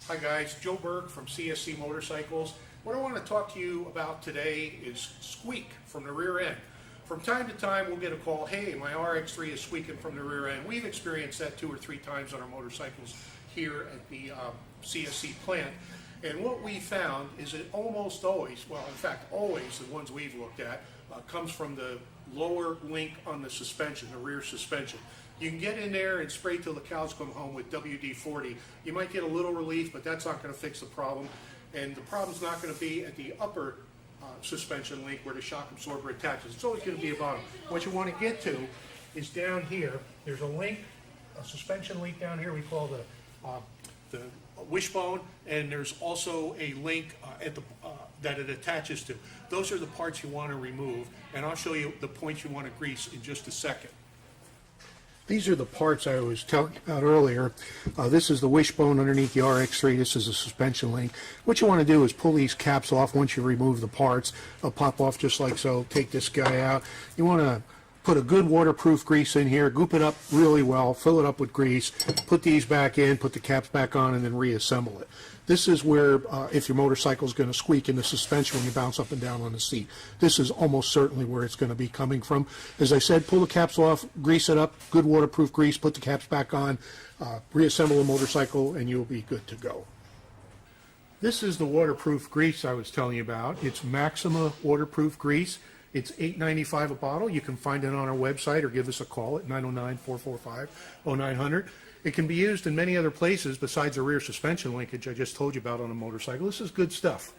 Hi guys, Joe Berg from CSC Motorcycles. What I want to talk to you about today is squeak from the rear end. From time to time we'll get a call, hey, my RX3 is squeaking from the rear end. We've experienced that 2 or 3 times on our motorcycles here at the CSC plant. And what we found is that almost always, well in fact always, the ones we've looked at, comes from the lower link on the suspension, the rear suspension. You can get in there and spray till the cows come home with WD-40. You might get a little relief, but that's not going to fix the problem. And the problem's not going to be at the upper suspension link where the shock absorber attaches. It's always going to be the bottom. What you want to get to is down here. There's a link, a suspension link down here we call the wishbone, and there's also a link at the that it attaches to. Those are the parts you want to remove, and I'll show you the points you want to grease in just a second. These are the parts I was telling you about earlier. This is the wishbone underneath the RX3. This is a suspension link. What you want to do is pull these caps off once you remove the parts. They'll pop off just like so. Take this guy out. You want to put a good waterproof grease in here, goop it up really well, fill it up with grease, put these back in, put the caps back on, and then reassemble it. This is where, if your motorcycle is going to squeak in the suspension when you bounce up and down on the seat, this is almost certainly where it's going to be coming from. As I said, pull the caps off, grease it up, good waterproof grease, put the caps back on, reassemble the motorcycle, and you'll be good to go. This is the waterproof grease I was telling you about. It's Maxima waterproof grease. It's $8.95 a bottle. You can find it on our website or give us a call at 909-445-0900. It can be used in many other places besides the rear suspension linkage I just told you about on a motorcycle. This is good stuff.